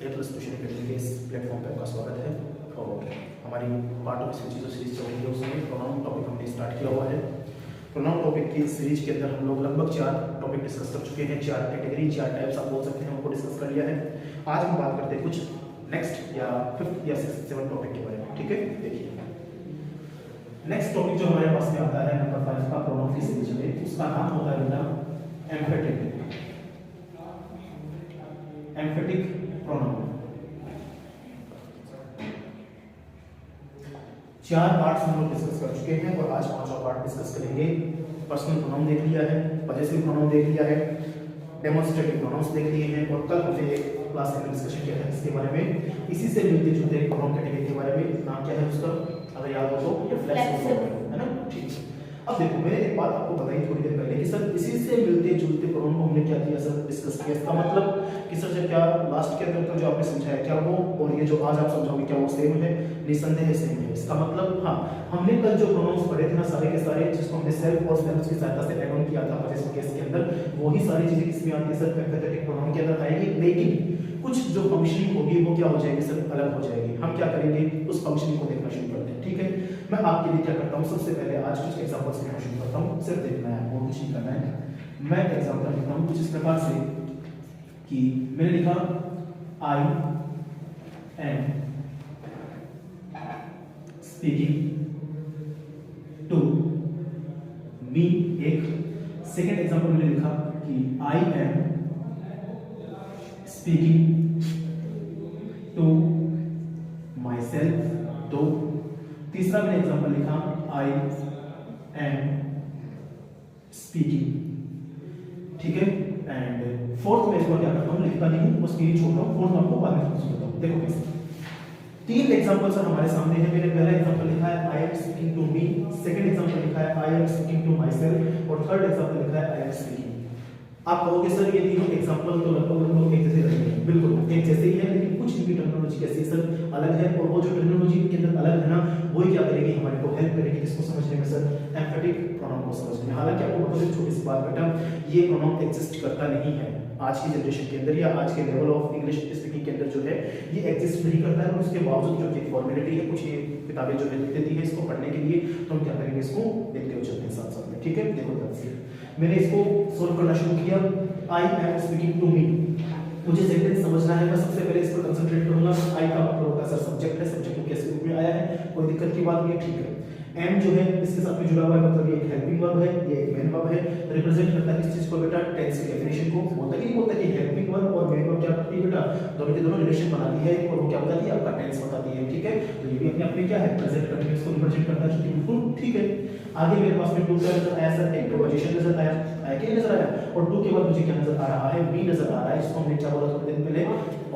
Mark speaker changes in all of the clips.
Speaker 1: ए plus tuition academy के इस platform पर आपका स्वागत है। और हमारी पार्ट ऑफ जो सीरीज चल रही है उसमें प्रोनाउन टॉपिक हमने स्टार्ट किया हुआ है। प्रोनाउन टॉपिक की सीरीज के अंदर हम लोग लगभग 4 टॉपिक डिस्कस कर चुके हैं, 4 कैटेगरी, 4 टाइप्स आप बोल सकते हैं, उनको डिस्कस कर लिया है। आज हम बात करते हैं कुछ नेक्स्ट या 5th या 6th 7th टॉपिक के बारे में। ठीक है, देखिए नेक्स्ट टॉपिक जो हमारे पास में आता है नंबर 5 का प्रोनाउन की सीरीज में, उसका नाम होता है बेटा एम्फेटिक प्रोनाउन। 4 पार्ट्स हम लोग डिस्कस कर चुके हैं और आज 5वां पार्ट डिस्कस करेंगे। पर्सनल प्रोनाउन देख लिया है, पजेसिव प्रोनाउन देख लिया है, डेमोंस्ट्रेटिव प्रोनाउंस देख लिए हैं और कल हमने एक क्लास में डिस्कशन किया था इसके बारे में। इसी से मिलते जुलते एक प्रोनाउन कैटेगरी के बारे में, नाम क्या है उसका, अगर याद हो तो, ये फ्लेक्सिबल है ना। ठीक है, अब देखो मैंने एक बात आपको बताई थोड़ी देर पहले कि सर इसी से मिलते जुलते प्रोनाउन को हमने क्या किया सर, डिस्कस किया। इसका मतलब कि सर जब क्या लास्ट के अंदर तो जो आपने समझाया क्या वो और ये जो आज आप समझाओगे क्या वो सेम है, निसंदेह सेम है। इसका मतलब हाँ, हमने कल जो प्रोनाउंस पढ़े थे ना सारे के सारे, जिसको हमने सेल्फ और स्पेलिंग्स की सहायता से ऐड ऑन किया था पजेसिव केस के अंदर, वही सारी चीजें किसमें आती है सर, एम्फेटिक प्रोनाउन के अंदर आएगी। लेकिन कुछ जो फंक्शनिंग होगी वो क्या हो जाएगी सर, अलग हो जाएगी। हम क्या करेंगे, उस फंक्शनिंग को देखना शुरू करते हैं। ठीक है, मैं आपके लिए क्या करता हूँ, सबसे पहले आज कुछ एग्जांपल्स लिखना शुरू करता हूँ, सिर्फ देखना है और कुछ नहीं करना है। मैं एग्जांपल लिखता हूँ कुछ इस प्रकार से कि मैंने लिखा I am speaking to me. एक सेकेंड एग्जांपल मैंने लिखा कि I am speaking to myself. 2। तीसरा मैंने एग्जांपल लिखा आई एम स्पीकिंग। ठीक है, एंड फोर्थ में इसको क्या करता हूँ, लिखता नहीं हूँ, बस यही छोड़ता हूँ। फोर्थ आपको बाद में समझाता हूँ। देखो कैसे 3 एग्जांपल सर हमारे सामने है। मैंने पहला एग्जांपल लिखा है I am speaking to me, second example लिखा है I am speaking to myself और थर्ड एग्जांपल लिखा है आई एम स्पीकिंग। आप कहोगे सर ये तीनों एग्जांपल तो लगभग एक जैसे रहेंगे, बिल्कुल एक जैसे ही है, लेकिन कुछ इनकी टर्मिनोलॉजी कैसी है सर, अलग है। और वो जो टर्मिनोलॉजी के अंदर अलग है ना, वही क्या करेगी, हमारे को हेल्प करेगी किसको समझने में सर, एम्फेटिक प्रोनाउन को समझने में। हालांकि आपको बता दें छोटी सी बात बेटा, ये प्रोनाउन एग्जिस्ट करता नहीं है आज की जनरेशन के अंदर या आज के लेवल ऑफ इंग्लिश स्पीकिंग के अंदर जो है ये एग्जिस्ट नहीं करता है। और उसके बावजूद जो कि फॉर्मेलिटी है, कुछ ये किताबें जो है देती है इसको पढ़ने के लिए, तो हम क्या करेंगे, इसको देखते हुए चलते हैं साथ साथ में। ठीक है, देखो मैंने इसको सोल्व करना शुरू किया। I am speaking to me, मुझे सेंटेंस समझना है, मैं सबसे पहले इस पर कंसंट्रेट करूंगा। आई का मतलब होता है सर सब्जेक्ट है, सब्जेक्ट कैसे रूप में आया है, कोई दिक्कत की बात नहीं है। ठीक है, एम जो है इसके साथ में जुड़ा हुआ है, मतलब ये एक हेल्पिंग वर्ब है, ये एक मेन वर्ब है। रिप्रेजेंट करता है किस चीज को बेटा, टेंस की डेफिनेशन को। बोलता कि नहीं बोलता कि हेल्पिंग वर्ब और मेन वर्ब क्या करती है बेटा, दोनों के दोनों रिलेशन बनाती है और वो क्या बताती है, आपका टेंस बताती है। ठीक है, तो ये भी अपने आप में क्या है, प्रेजेंट करने में इसको रिप्रेजेंट करता है, बिल्कुल ठीक है। आगे मेरे पास में टू का नजर आया सर, एक प्रीपोजिशन नजर आया, क्या नजर आया, और टू के बाद मुझे क्या नजर आ रहा है, बी नजर आ रहा है। इसको हमने क्या बोला थोड़ी देर पहले,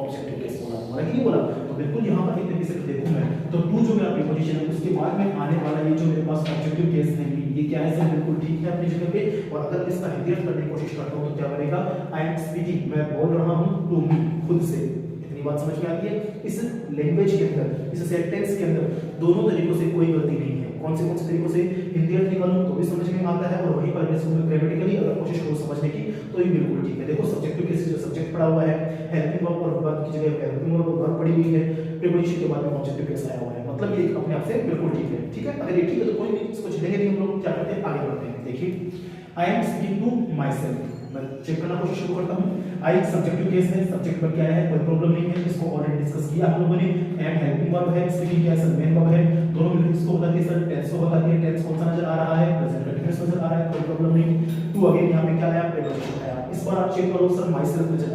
Speaker 1: ऑब्जेक्टिव केस बोला, बोला कि नहीं बोला। तो बिल्कुल यहाँ पर एक से देखूं मैं तो टू जो मेरा प्रीपोजिशन है, उसके बाद में आने वाला ये जो मेरे पास ऑब्जेक्टिव केस है, ये क्या है सर, बिल्कुल ठीक है अपनी जगह पे। और अगर इसका हिंदीयत करने की कोशिश करता हूँ तो क्या बनेगा, आई एम स्पीकिंग, मैं बोल रहा हूँ, टू मी, खुद से। इतनी बात समझ में आती है। इस लैंग्वेज के अंदर, इस सेंटेंस के अंदर दोनों तरीकों से कोई गलती नहीं है। कौन से तरीकों से, हिंदीयत निकालूं तो भी समझ में आता है, और वहीं पर ग्रामेटिकली अगर कोशिश करूं समझने की तो ये बिल्कुल ठीक है। देखो सब्जेक्टिव केस जो सब्जेक्ट पड़ा हुआ है, हेल्पिंग वर्ब और वर्ब की जगह हेल्पिंग वर्ब और वर्ब पड़ी हुई है, प्रीपोजिशन के बाद में ऑब्जेक्टिव केस आया हुआ है, मतलब ये अपने आप से बिल्कुल ठीक है। ठीक है, अगर ये ठीक है तो कोई नहीं, इसको छेड़ेंगे नहीं हम लोग, क्या करते हैं आगे बढ़ते हैं। देखिए I am speaking to myself, मैं चेक करना कोशिश शुरू करता हूँ। आई सब्जेक्टिव केस है, सब्जेक्ट पर क्या है, कोई प्रॉब्लम नहीं है, इसको ऑलरेडी डिस्कस किया हम लोगों ने। एम हेल्पिंग वर्ब है, स्पीकिंग क्या है सर, मेन वर्ब है, दोनों मिलकर इसको बताती है सर, टेंस को बताती है। टेंस कौन सा नजर आ रहा है, प्रेजेंट कंटीन्यूअस नजर आ रहा है, कोई प्रॉब्लम नहीं। टू अगेन यहाँ पे क्या आया, प्रीपोजिशन आया। इस बार आप चेक करो सर, माई सेल्फ नजर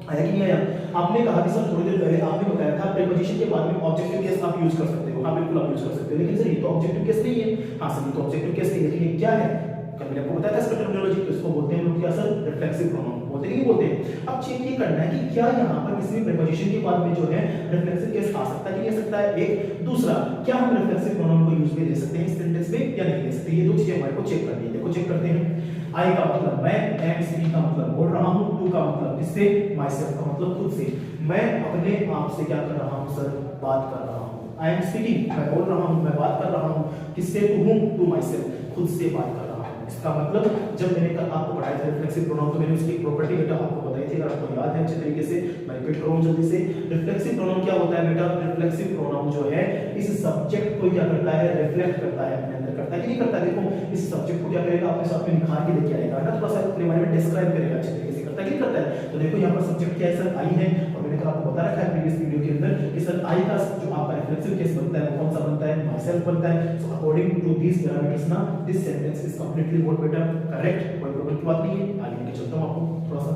Speaker 1: आया कि नहीं आया। आपने कहा कि सर थोड़ी देर पहले आपने बताया था प्रीपोजिशन के बाद में ऑब्जेक्टिव केस आप यूज कर सकते हो। हाँ बिल्कुल आप यूज कर सकते हो, लेकिन सर ये तो ऑब्जेक्टिव केस नहीं है। हाँ सर ये तो ऑब्जेक्टिव केस नहीं है, लेकिन ये क्या है, कल मैंने आपको बताया था इसका टर्मिनोलॉजी, तो इसको बोलते हैं लोग क्या सर, रिफ्लेक्सिव प्रोनाउन बोलते हैं, नहीं बोलते। अब चेक ये करना है कि क्या यहाँ पर किसी भी प्रीपोजिशन के बाद में जो है रिफ्लेक्सिव केस आ सकता है कि नहीं आ सकता है। एक दूसरा, क्या हम रिफ्लेक्सिव प्रोनाउन को यूज में ले सकते हैं इस सेंटेंस में या नहीं ले सकते, ये दो चीजें हमारे को चेक करनी है। देखो चेक करते हैं। आई का मतलब मैं, एम स्पीकिंग का मतलब बोल रहा हूँ, टू का मतलब किससे, माई सेल्फ का मतलब खुद से। मैं अपने आप से क्या कर रहा हूँ सर, बात कर रहा हूँ। आई एम स्पीकिंग, मैं बोल रहा हूँ, मैं बात कर रहा हूँ, किससे, to whom, to my self, खुद से बात कर रहा हूँ। इसका मतलब जब मैंने कल आपको पढ़ाया था रिफ्लेक्सिव प्रोनाउन तो मैंने उसकी प्रॉपर्टी बेटा आपको बताई थी, अगर आपको याद है अच्छे तरीके से मैं रिपीट करूं जल्दी से। रिफ्लेक्सिव प्रोनाउन क्या होता है बेटा? रिफ्लेक्सिव प्रोनाउन जो है इस सब्जेक्ट को क्या करता है? रिफ्लेक्ट करता है, अपने अंदर करता है कि नहीं करता? देखो इस सब्जेक्ट को क्या करेगा? अपने साथ में निखार के लेके आएगा ना, थोड़ा सा अपने बारे में डिस्क्राइब करेगा अच्छे तरीके से, करता है कि नहीं करता है? तो देखो यहाँ पर सब्जेक्ट क्या है सर? आई है, और मैंने कल आपको बता रखा है प्रीवियस वीडियो के अंदर कि सर आई का जो आपका रिफ्लेक्सिव केस बनता है वो कौन सा बनता है? माई सेल्फ बनता है। So according to these parameters ना this sentence is completely what बेटा? करेक्ट, कोई प्रॉब्लम की बात नहीं है। आगे लेके चलता हूं आपको थोड़ा सा।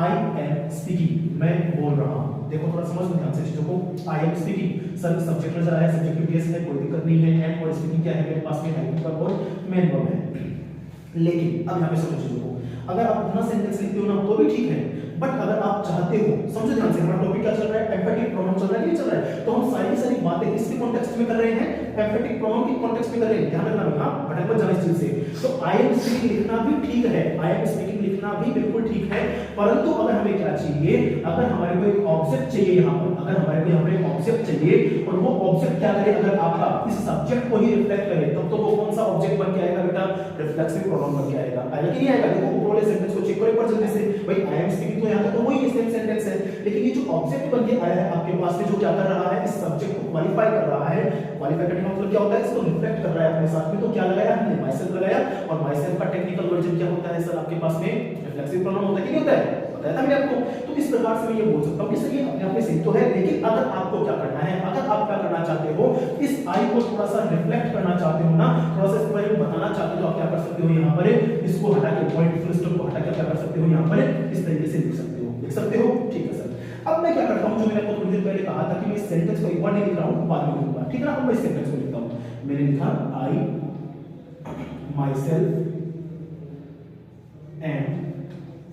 Speaker 1: आई एम स्पीकिंग, मैं बोल रहा हूं। देखो थोड़ा समझ लो ध्यान से चीजों को। आई एम स्पीकिंग, सर सब्जेक्ट नजर आया, सब्जेक्ट केस है, कोई दिक्कत नहीं है। एंड और स्पीकिंग क्या है मेरे पास में? हेल्पिंग वर्ब और मेन वर्ब है। लेकिन अब यहाँ पे समझो चीजों को, अगर आप अपना सेंटेंस लिखते हो ना तो भी ठीक है, बट अगर आप चाहते हो, समझो ध्यान से, हमारा टॉपिक क्या चल रहा है? एम्फेटिक प्रोनाउन चल रहा है कि नहीं चल रहा है? तो हम सारी बातें किसके कॉन्टेक्स्ट में कर रहे हैं? एम्फेटिक प्रोनाउन के कॉन्टेक्स्ट में कर रहे हैं। ध्यान रखना बेटा, भटक मत जाना इस चीज से। तो आई एम स्पीकिंग लिखना भी ठीक है, आई एम स्पीकिंग लिखना भी बिल्कुल ठीक है, परंतु अगर हमें क्या चाहिए? अगर हमारे को एक ऑब्जेक्ट चाहिए यहाँ पर, अगर हमारे को यहाँ पर एक ऑब्जेक्ट चाहिए और वो ऑब्जेक्ट क्या करे? अगर आपका इस सब्जेक्ट को ही रिफ्लेक्ट करे, तब तो वो कौन सा ऑब्जेक्ट बन के आएगा बेटा? रिफ्लेक्सिव प्रोनाउन बन के आएगा। आएगा कि नहीं आएगा? देखो ऊपर वाले सेंटेंस को चेक करो एक बार जल्दी से। भाई आई एम स्पीकिंग तो यहाँ तक तो वही सेम सेंटेंस है, लेकिन ये जो ऑब्जेक्ट बन के आया है आपके पास में, जो क्या कर रहा है? इस सब्जेक्ट को क्वालिफाई कर रहा है। क्वालिफाई करने का मतलब क्या होता है? इसको रिफ्लेक्ट कर रहा है अपने साथ में। तो क्या लगाया हमने? माई सेल्फ लगाया, और माई सेल्फ का टेक्निकल वर्जन क्या होता है सर आपके पास में? रिफ्लेक्सिव प्रोनाउन होता है कि नहीं होता है? बताया था मैंने आपको। तो इस प्रकार से मैं ये बोल सकता हूं कि सर ये अपने आप में सही तो है, लेकिन अगर आपको क्या करना है? अगर आप क्या करना चाहते हो? इस आई को थोड़ा सा रिफ्लेक्ट करना चाहते हो ना, थोड़ा सा इसके बारे में बताना चाहते हो, तो आप क्या कर सकते हो? यहाँ पर इसको हटा के, पॉइंट फुल स्टॉप को हटा के क्या कर सकते हो? यहाँ पर इस तरीके से लिख सकते हो। लिख सकते हो? ठीक है सर। अब मैं क्या करता हूं, जो मैंने आपको थोड़ी देर पहले कहा था कि मैं इस सेंटेंस को एक बार नहीं लिख रहा हूं, बाद में लिखूंगा, ठीक है ना? अब मैं इस सेंटेंस को लिखता हूं। मैंने लिखा आई माई सेल्फ एंड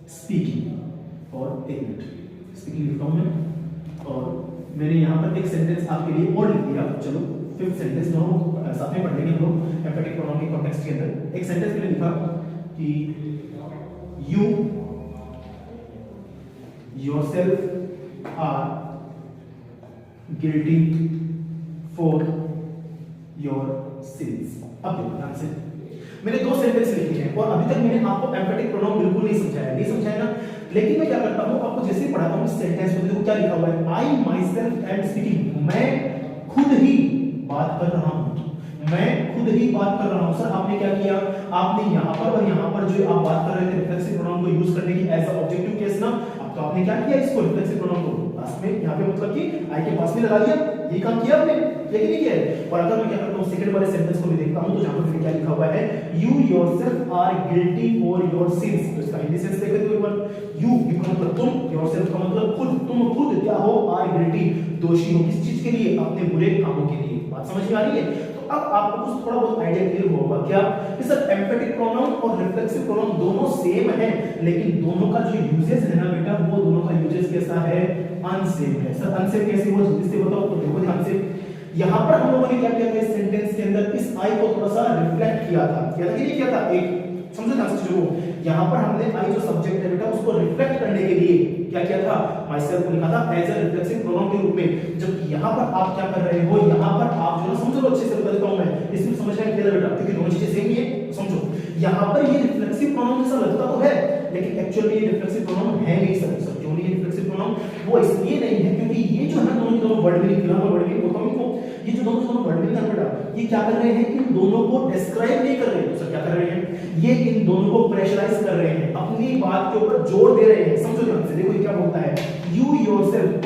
Speaker 1: स्पीकिंग, और एक मिनट स्पीकिंग लिखता हूं मैं, और मैंने यहां पर एक सेंटेंस आपके लिए और लिख दिया। चलो फिफ्थ सेंटेंस दोनों साथ में पढ़ लेंगे हम लोग एम्फेटिक प्रोनाउन के कॉन्टेक्स्ट के अंदर। एक सेंटेंस मैंने लिखा कि you yourself are guilty for your sins. अब देखो ध्यान से, मैंने दो सेंटेंस लिखे हैं और अभी तक मैंने आपको एम्फेटिक प्रोनाउन बिल्कुल नहीं समझाया ना। लेकिन मैं क्या करता हूं, आपको जैसे ही पढ़ाता हूं इस सेंटेंस में, देखो क्या लिखा हुआ है? आई माई सेल्फ एंड स्पीकिंग, मैं खुद ही बात कर रहा हूं, मैं खुद ही बात कर रहा हूं। सर आपने क्या किया? आपने यहां पर और यहां पर जो आप बात कर रहे थे रिफ्लेक्सिव प्रोनाउन को यूज करने की एज अ ऑब्जेक्टिव केस ना, अब तो आपने क्या किया? इसको रिफ्लेक्सिव प्रोनाउन को पास में यहां पे मतलब कि आई के पास में लगा दिया। ये काम किया आपने, ये नहीं किया है? और अगर मैं क्या करता हूं सेकंड वाले सेंटेंस को भी देखता हूं, तो जहां पर क्या लिखा हुआ है? You yourself are guilty for your sins. तो इसका हिंदी सेंस देख लेते हो एक बार। यू का मतलब तुम, योरसेल्फ का मतलब खुद, तुम खुद क्या हो? आर गिल्टी, दोषी हो। किस चीज के लिए? अपने बुरे कामों के लिए। बात समझ में आ रही है? तो अब आपको कुछ थोड़ा बहुत आइडिया क्लियर होगा क्या कि सर एम्फेटिक प्रोनाउन और रिफ्लेक्सिव प्रोनाउन दोनों सेम है, लेकिन दोनों का जो यूजेस है ना बेटा, वो दोनों का यूजेस कैसा है? अनसेम है। सर अनसेम कैसे हुआ? जल्दी से बताओ। तो देखो ध्यान से, यहां पर हम लोगों ने क्या किया था इस सेंटेंस के अंदर? इस आई को थोड़ा सा रिफ्लेक्ट किया था। किया था कि नहीं किया था? एक समझो ध्यान से चीजों को। यहां पर हमने आई जो सब्जेक्ट है बेटा, उसको रिफ्लेक्ट करने के लिए क्या किया था? माई सेल्फ को लिखा था एज अ रिफ्लेक्सिव प्रोनाउन के रूप में। जबकि यहां पर आप क्या कर रहे हो? यहां पर आप जो समझो अच्छे से बता देता हूं मैं, इसमें समझना है क्लियर बेटा, क्योंकि दोनों चीजें सेम ही है। समझो, यहां पर ये रिफ्लेक्सिव प्रोनाउन जैसा लगता तो है, लेकिन एक्चुअली ये रिफ्लेक्सिव प्रोनाउन है नहीं सर। सर क्यों नहीं है रिफ्लेक्सिव प्रोनाउन? वो इसलिए नहीं है क्योंकि ये जो है ना दोनों वर्ड मीनिंग, फिलहाल वर्ड मीनिंग बोलता हूं इनको, ये जो दोनों वर्ड मीनिंग है बेटा, ये क्या कर रहे हैं? इन दोनों को डिस्क्राइब नहीं कर रहे हैं। सर क्या कर रहे हैं? ये इन दोनों को प्रेशराइज कर रहे हैं, अपनी बात के ऊपर जोर दे रहे हैं। समझो ध्यान से, देखो ये क्या बोलता है? यू योरसेल्फ,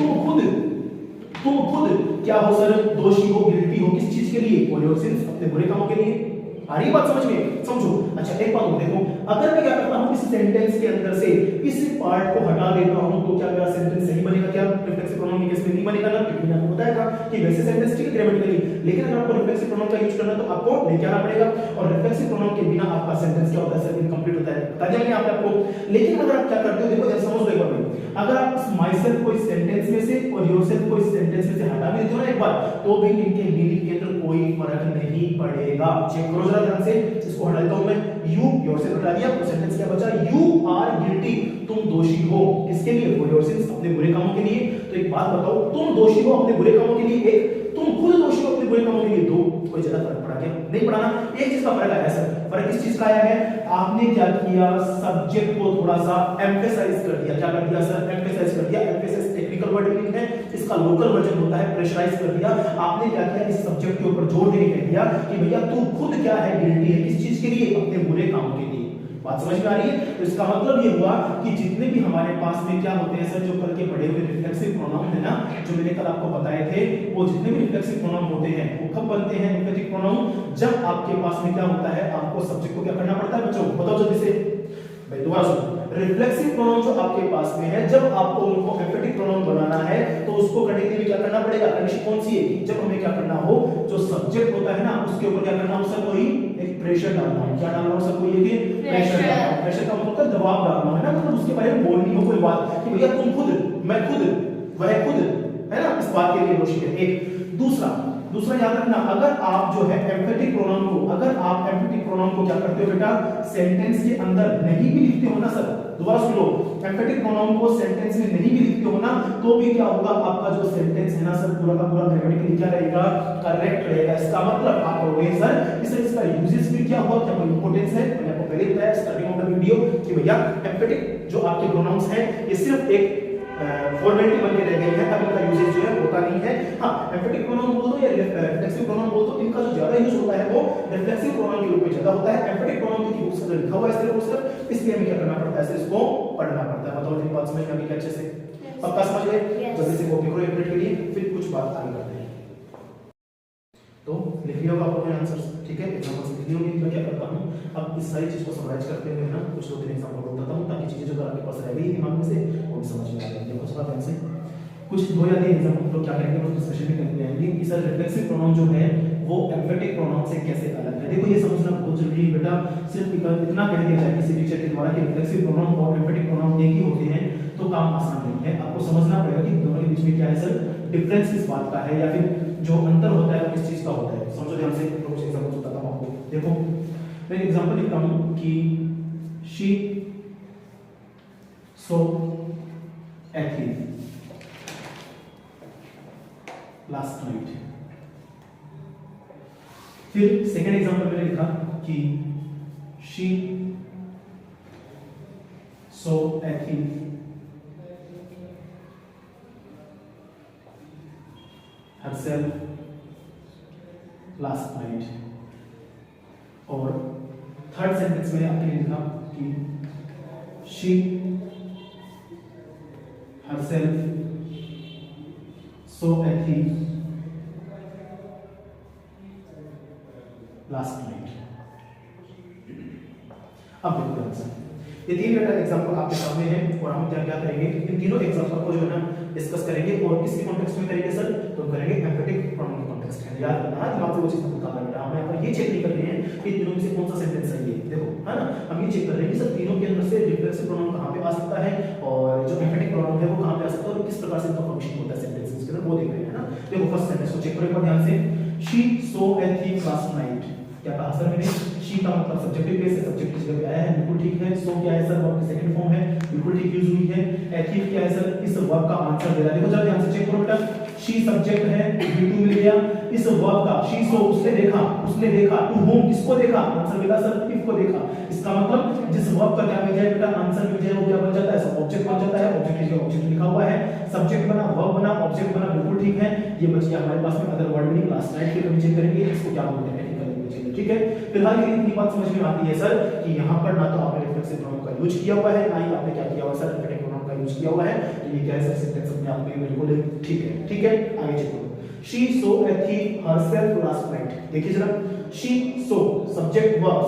Speaker 1: तुम खुद क्या हो सर? दोषी हो, गिल्टी हो। किस चीज के लिए? फॉर योर सिंस, अपने बुरे कामों के लिए। आ रही बात समझ में? समझो। अच्छा एक बात देखो, अगर मैं क्या करता हूं इस सेंटेंस के अंदर से इस पार्ट को हटा देता हूं, तो क्या मेरा सेंटेंस सही बनेगा? क्या रिफ्लेक्सिव प्रोनाउन के केस में नहीं बनेगा ना, क्योंकि मैंने आपको बताया था कि वैसे सेंटेंस ठीक है ग्रामेटिकली, लेकिन अगर आपको रिफ्लेक्सिव प्रोनाउन का यूज करना है तो आपको लेके आना पड़ेगा, और रिफ्लेक्सिव प्रोनाउन के बिना आपका सेंटेंस क्या होता है सर? इनकम्प्लीट होता है। बता दिया मैंने आपको। लेकिन अगर आप क्या करते हो, देखो जरा समझ लो एक बार, अगर आप माई सेल्फ को इस सेंटेंस में से और योरसेल्फ को इस सेंटेंस में से हटा भी देते हो ना एक बार, तो भी इनके मीनिंग के अंदर कोई फर्क नहीं पड़ेगा। चेक करो जरा ध्यान से। इसको हटा देता हूं मैं, यू योरसेल्फ हटा दिया, तो सेंटेंस क्या बचा? यू आर गिल्टी, तुम दोषी हो। किसके लिए? फॉर योर सिंस, अपने बुरे कामों के लिए। तो एक बात बताओ, तुम दोषी हो अपने बुरे कामों के लिए, एक तुम खुद दोषी हो अपने बुरे कामों के लिए, दो। कोई ज्यादा फर्क पड़ा क्या? नहीं पड़ा ना। एक चीज का फर्क आया सर, फर्क किस चीज का आया है, आपने क्या किया, सब्जेक्ट को थोड़ा सा एम्फेसाइज कर दिया। क्या कर दिया सर, एम्फेसाइज कर दिया। एम्फेसाइज टेक्निकल वर्ड मीनिंग है, इसका लोकल वर्जन होता है प्रेशराइज कर दिया। आपने क्या किया, इस सब्जेक्ट के ऊपर जोर देके कह दिया कि भैया तू खुद क्या है, गिल्टी है, किस चीज के लिए, अपने बुरे काम के लिए। बात समझ में आ रही है? तो इसका मतलब ये हुआ कि जितने भी हमारे पास में क्या होते हैं सर, जो कल के पढ़े हुए रिफ्लेक्सिव प्रोनाउन है ना, जो मैंने कल आपको बताए थे, वो जितने भी रिफ्लेक्सिव प्रोनाउन होते हैं वो कब बनते हैं एम्फेटिक प्रोनाउन, जब आपके पास में क्या होता है, आपको सब्जेक्ट को क्या करना पड़ता है बच्चों, बताओ जल्दी से भाई, दोबारा सुनो। रिफ्लेक्सिव प्रोनाउन जो आपके पास में है, जब आपको उनको एम्फेटिक प्रोनाउन बनाना है तो उसको करने के लिए क्या करना पड़ेगा, कंडीशन कौन सी है कि जब हमें क्या करना हो, जो सब्जेक्ट होता है ना उसके ऊपर क्या करना हो सर, कोई एक प्रेशर डालना है। क्या डालना हो सर, कोई एक प्रेशर डालना है। प्रेशर का मतलब दबाव डालना है ना, मतलब उसके बारे में बोलनी हो कोई बात कि भैया तुम खुद, मैं खुद, वह खुद, है ना, इस बात के लिए दोषी है। एक दूसरा याद रखना, अगर आप जो है एम्फेटिक प्रोनाउन को, अगर आप एम्फेटिक प्रोनाउन को क्या करते हो बेटा, सेंटेंस के अंदर नहीं भी लिखते हो ना सर, दोबारा सुन लो, एम्फेटिक प्रोनाउन को सेंटेंस में नहीं भी लिखते हो ना, तो भी क्या होगा, आपका जो सेंटेंस है ना सर, पूरा का पूरा ग्रामेटिकली क्या रहेगा, करेक्ट रहेगा। इसका मतलब आप कहोगे सर इसका यूजेस भी क्या हुआ, क्या कोई इंपॉर्टेंस है, मैंने आपको पहले बताया स्टार्टिंग ऑफ द वीडियो कि भैया एम्फेटिक जो आपके प्रोनाउंस हैं ये सिर्फ एक फॉर्मेलिटी बन के रह गई है, अब इनका यूजेज जो है होता नहीं है। हाँ, एम्फेटिक प्रोनाउन बोल दो या रिफ्लेक्सिव प्रोनाउन बोल दो, इनका जो ज्यादा यूज होता है वो रिफ्लेक्सिव प्रोनाउन के रूप में ज्यादा होता है। एम्फेटिक प्रोनाउन की बुक्स में लिखा हुआ है सिर्फ इसलिए हमें क्या करना पड़ता है, इसको पढ़ना पड़ता है। बताओ जी, बात समझ में आ गई अच्छे से? पक्का समझ गए? जल्दी से कॉपी करो एक मिनट के लिए, फिर कुछ बात आगे करते हैं। तो लिख लिया होगा आपने आंसर्स, ठीक है, एग्जांपल्स लिख लिए होंगे। मैं क्या करता हूं, अब इस सारी चीज को समराइज करते हुए ना कुछ दो तीन एग्जांपल बताता हूं, ताकि चीजें जो आपके पास रह गई दिमाग में से वो भी समझ में आ जाए। देखो थोड़ा ध्यान से, कुछ दो या तीन एग्जांपल तो क्या करेंगे, हम डिस्कशन में करते रहेंगे कि सर रिफ्लेक्सिव प्रोनाउन जो है वो एम्फेटिक प्रोनाउन से कैसे अलग है। देखो ये समझना बहुत जरूरी है बेटा, सिर्फ इतना कह दिया जाए किसी टीचर के द्वारा कि रिफ्लेक्सिव प्रोनाउन और एम्फेटिक प्रोनाउन एक ही होते हैं तो काम आसान नहीं है। आपको समझना पड़ेगा कि दोनों के बीच में क्या है सर, डिफरेंस किस बात का है, या फिर जो अंतर होता है वो किस चीज का होता है। समझो ध्यान से, कुछ एग्जांपल बताता हूं आपको। देखो मैं एक एग्जांपल लिखता हूं कि शी सो एथी लास्ट नाइट। फिर सेकंड एग्जांपल मैंने लिखा कि शी सो एथी herself last night। और थर्ड सेंटेंस में आपके लिए लिखा कि she herself saw a thief last night। अब देखो ध्यान से, ये तीन बेटा एग्जांपल आपके सामने है और हम क्या क्या करेंगे, इन तीनों एग्जांपल को जो है ना डिस्कस करेंगे। और किसके कॉन्टेक्स्ट में करेंगे सर, तो करेंगे एम्फेटिक प्रोनाउन के कॉन्टेक्स्ट में। याद रखना दिमाग से वो चीज निकालना बेटा, हम यहाँ पर ये चेक नहीं कर रहे हैं कि तीनों में से कौन सा सेंटेंस सही है। देखो है ना, हम ये चेक कर रहे हैं कि सर तीनों के अंदर से रिफ्लेक्सिव प्रोनाउन कहां पे आ सकता है और जो एम्फेटिक प्रोनाउन है वो कहां पे आ सकता है और किस प्रकार से इनका फंक्शन होता है सेंटेंसेस के अंदर, वो देख रहे हैं ना। देखो फर्स्ट सेंटेंस को चेक करो ध्यान से, she saw a thing last night. क्या कहा सर मैंने, शी का मतलब सब्जेक्टिव बेस है, सब्जेक्ट की जगह पे आया है, बिल्कुल ठीक है। सो क्या है सर, वर्ब की सेकंड फॉर्म है, बिल्कुल ठीक यूज हुई है। एथिव क्या है सर, इस वर्ब का आंसर दे रहा है। देखो जरा ध्यान से चेक करो बेटा, शी सब्जेक्ट है, V2 मिल गया। इस वर्ब का शी सो उसने देखा, टू होम किसको देखा, आंसर मिला सर इफ को देखा। इसका मतलब जिस वर्ब का क्या मिल जाए बेटा, आंसर मिल जाए, वो क्या बन जाता है सर, ऑब्जेक्ट बन जाता है। ऑब्जेक्ट की जगह ऑब्जेक्ट लिखा हुआ है, सब्जेक्ट बना, वर्ब बना, ऑब्जेक्ट बना, बिल्कुल ठीक है। ये बच गया हमारे पास में other word meaning last night के, कभी चेक करेंगे इसको क्या बोलते हैं, ठीक है। फिलहाल ये इतनी बात समझ में आती है सर कि यहाँ पर ना तो आपने रिफ्लेक्सिव प्रोनाउन का यूज किया हुआ है, ना ही आपने क्या किया हुआ सर एम्फेटिक प्रोनाउन का यूज किया हुआ है। तो ये क्या है सर, सेंटेंस अपने आप में बिल्कुल ठीक है, ठीक है। आगे चलो, she saw a thing herself last night. देखिए जरा, she saw subject verb,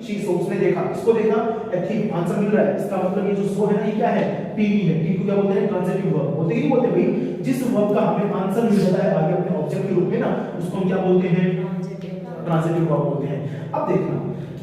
Speaker 1: she saw उसने देखा, किसको देखा, ए थिंग, आंसर मिल रहा है। इसका मतलब ये जो सो है ना, ये क्या है, टीवी है। टी को क्या बोलते हैं, ट्रांजिटिव वर्ब। बोलते ही बोलते भाई, जिस वर्ब का हमें आंसर मिल जाता है आगे अपने ऑब्जेक्ट के रूप में ना, उसको हम क्या बोलते हैं, ट्रांजिटिव वर्ब बोलते हैं। अब देखना,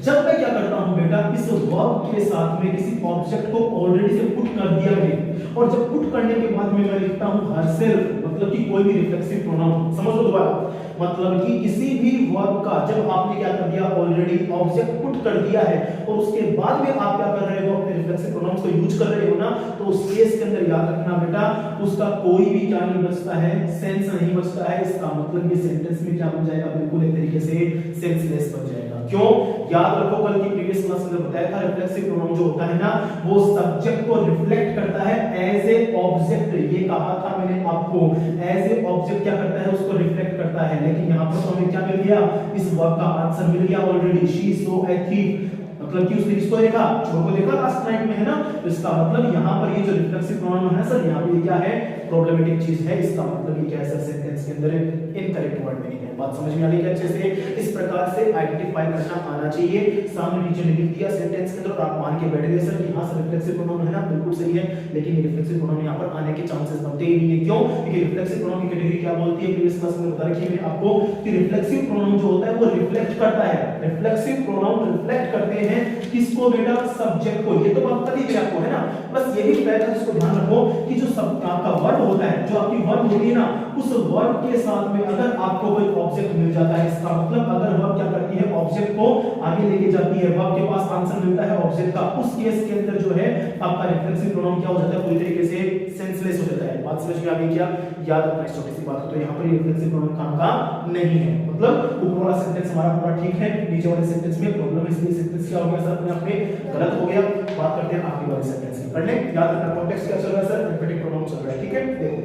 Speaker 1: जब मैं क्या करता हूं बेटा, इस वर्ब के साथ में किसी ऑब्जेक्ट को ऑलरेडी से पुट कर दिया मैंने, और जब पुट करने के बाद में मैं लिखता हूं हरसेल्फ, मतलब कि कोई भी रिफ्लेक्सिव प्रोनाउन, समझ लो दोबारा, मतलब कि किसी भी वर्ब का जब आपने क्या कर दिया, ऑलरेडी ऑब्जेक्ट पुट पुट कर दिया है और उसके बाद में आप क्या कर रहे हो, अपने रिफ्लेक्सिव प्रोनाउंस को यूज कर रहे हो ना, तो उस केस के अंदर याद रखना बेटा, उसका कोई भी क्या नहीं बचता है, सेंस नहीं बचता है। इसका मतलब ये सेंटेंस में क्या बन जाएगा, बिल्कुल एक तरीके से सेंसलेस बन जाएगा। क्यों? याद रखो, कल की प्रीवियस क्लास में बताया था, रिफ्लेक्सिव प्रोनाउन जो होता है ना, वो सब्जेक्ट को रिफ्लेक्ट करता है एज ए ऑब्जेक्ट। ये कहा था मैंने आपको, एज ए ऑब्जेक्ट क्या करता है, उसको रिफ्लेक्ट करता है। लेकिन यहाँ पर तो हमें क्या मिल गया, इस वर्ब का आंसर मिल गया already, she saw a thief, मतलब कि उसने किसको देखा, चोर को देखा लास्ट नाइट में, है ना। तो इसका मतलब यहाँ पर ये जो रिफ्लेक्सिव प्रोनाउन है सर, यहाँ पे क्या है, प्रॉब्लमेटिक चीज है। इसका मतलब ये क्या है सर, सेंटेंस के अंदर इनकरेक्ट वर्ड मीनिंग है। बात समझ में आ गई क्या अच्छे से? इस प्रकार से आइडेंटिफाई करना आना चाहिए। सामने टीचर ने लिख दिया सेंटेंस के अंदर, आप मान के बैठ गए सर कि हाँ सर रिफ्लेक्सिव प्रोनाउन है ना, बिल्कुल सही है, लेकिन ये रिफ्लेक्सिव प्रोनाउन यहाँ पर आने के चांसेस बनते ही नहीं है। क्यों? क्योंकि रिफ्लेक्सिव प्रोनाउन की कैटेगरी क्या बोलती है, प्रीवियस क्लास में बता रखी है आपको कि रिफ्लेक्सिव प्रोनाउन जो होता है वो रिफ्लेक्ट करता है। रिफ्लेक्सिव प्रोनाउन रिफ्लेक्ट करते हैं किसको बेटा, सब्जेक्ट को। ये तो बात पता ही आपको है ना, बस ये भी बताया था, इसको ध्यान रखो कि जो सब आपका वर्ब होता है, जो आपकी वर्ब होती है ना, उस वर्ब के साथ में अगर आपको कोई ऑब्जेक्ट मिल जाता है, इसका मतलब अगर वर्ब क्या करती है, ऑब्जेक्ट को आगे लेके जाती है, वर्ब के पास आंसर मिलता है ऑब्जेक्ट का, उस केस के अंदर जो है आपका रिफ्लेक्सिव प्रोनाउन क्या हो जाता है, पूरी तरीके से सेंसलेस हो जाता है। बात समझ में आ गई क्या? याद रखना इस छोटी सी बात को। तो यहाँ पर रिफ्लेक्सिव प्रोनाउन काम का नहीं है, मतलब ऊपर वाला सेंटेंस हमारा पूरा ठीक है, नीचे वाले सेंटेंस में प्रॉब्लम है, इसलिए सेंटेंस क्या हो गया सर, अपने आप में गलत हो गया। बात करते हैं आगे वाले सेंटेंस की। पढ़ ले, याद रखना कॉन्टेक्स्ट क्या चल रहा है सर, एम्फेटिक प्रोनाउन चल रहा है, ठीक है। देखो,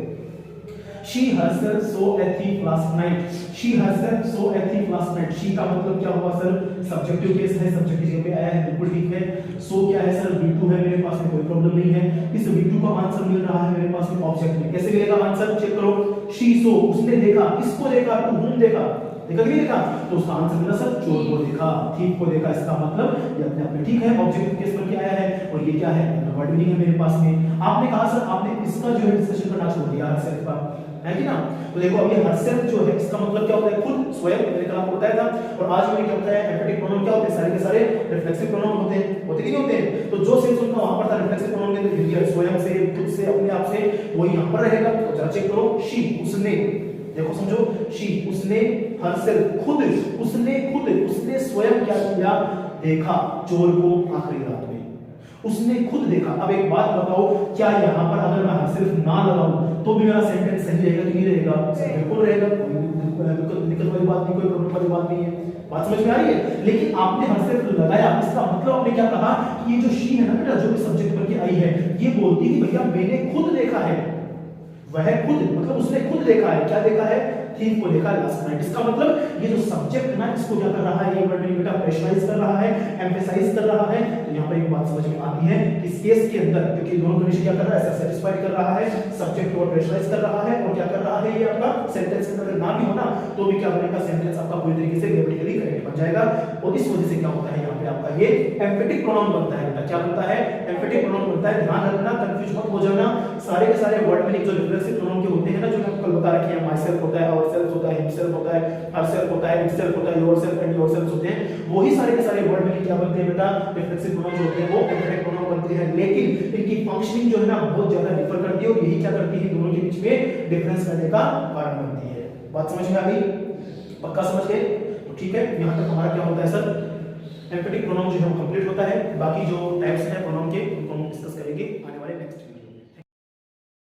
Speaker 1: she herself saw a thief last night, she herself saw a thief last night, she का मतलब क्या हुआ सर, सब्जेक्टिव केस है, सब्जेक्ट की जगह पे आया है, बिल्कुल ठीक है। so क्या है सर, V2 है, मेरे पास में कोई प्रॉब्लम नहीं है। इस V2 का आंसर मिल रहा है मेरे पास में ऑब्जेक्ट में, कैसे मिलेगा आंसर, चेक करो। she saw, उसने देखा, किसको देखा, to whom देखा, देखा कि नहीं देखा, तो उसका आंसर मिला सर, चोर को देखा, थीफ को देखा। इसका मतलब ये अपने आप में ठीक है, ऑब्जेक्टिव केस बन के आया है, और ये क्या है, वर्ड मीनिंग है मेरे पास में। आपने कहा सर, आपने इसका जो है डिस्कशन करना छोड़ दिया हरसेल्फ का, है कि ना। तो देखो अब ये हरसेल्फ जो है, इसका मतलब क्या होता है, खुद, स्वयं, मैंने कल आपको बताया था। और आज में क्या होता है, एम्फेटिक प्रोनाउन क्या होते हैं, सारे के सारे रिफ्लेक्सिव प्रोनाउन होते हैं, होते कि नहीं होते हैं। तो जो सेंस उनका वहां पर था रिफ्लेक्सिव प्रोनाउन के अंदर, ये स्वयं से, खुद से, अपने आप से, वही यहां पर रहेगा। तो जरा चेक करो, शी, उसने, देखो समझो, शी, उसने, हरसेल्फ, खुद, उसने खुद, उसने स्वयं क्या किया, देखा चोर को आखिरी रात में, उसने खुद देखा। अब एक बात बताओ, क्या यहाँ पर अगर मैं हरसेल्फ ना लगाऊं तो भी मेरा सेंटेंस सही रहेगा कि नहीं रहेगा? बिल्कुल रहेगा, कोई दिक्कत वाली बात नहीं, कोई प्रॉब्लम वाली बात नहीं है। बात समझ में आ रही है? लेकिन आपने हरसेल्फ लगाया, इसका मतलब आपने क्या कहा कि ये जो शी है ना बेटा, जो भी सब्जेक्ट बन के आई है, ये बोलती है भैया मैंने खुद देखा है, वह खुद, मतलब उसने खुद देखा है, क्या देखा है, थीफ को देखा लास्ट नाइट। इसका मतलब ये जो सब्जेक्ट ना, इसको क्या कर रहा है, ये वर्ड बेटा प्रेशराइज कर रहा है, एम्फेसाइज कर रहा है। तो यहाँ पर एक बात समझ में आती है कि इस केस के अंदर, क्योंकि दोनों कंडीशन क्या कर रहा है, सेटिस्फाई कर रहा है, सब्जेक्ट को प्रेशराइज कर रहा है, और क्या कर रहा है, ये आपका सेंटेंस के अंदर ना भी हो ना, तो भी क्या बनेगा, सेंटेंस आपका पूरी तरीके से ग्रामेटिकली करेक्ट बन जाएगा। और इस वजह से क्या होता है, यहाँ पे आपका ये एम्फेटिक प्रोनाउन बनता है। क्या बनता है, एम्फेटिक प्रोनाउन बनता है। ध्यान रखना, कंफ्यूज मत हो जाना। सारे के सारे वर्ड में जो रिफ्लेक्सिव प्रोनाउन के होते हैं ना, जो मैं कल बता रखे हैं, माई सेल्फ होता है, आवर सेल्फ होता है, हिमसेल्फ होता है, हरसेल्फ होता है, इटसेल्फ होता है, योरसेल्फ एंड योरसेल्फ होते हैं, वही सारे के सारे वर्ड में क्या बनते हैं बेटा, रिफ्लेक्सिव प्रोनाउन जो होते हैं वो एम्फेटिक प्रोनाउन बनते हैं। लेकिन इनकी फंक्शनिंग जो है ना, बहुत ज्यादा डिफर करती है, और यही क्या करती है, दोनों के बीच में डिफरेंस करने का कारण बनती है। बात समझ में आ गई? पक्का समझ गए? तो ठीक है, यहाँ तक हमारा क्या होता है सर, एम्फेटिक प्रोनाउन जो है वो कंप्लीट होता है। बाकी जो टाइप्स हैं प्रोनाउन के, उनको हम डिस्कस करेंगे आने वाले नेक्स्ट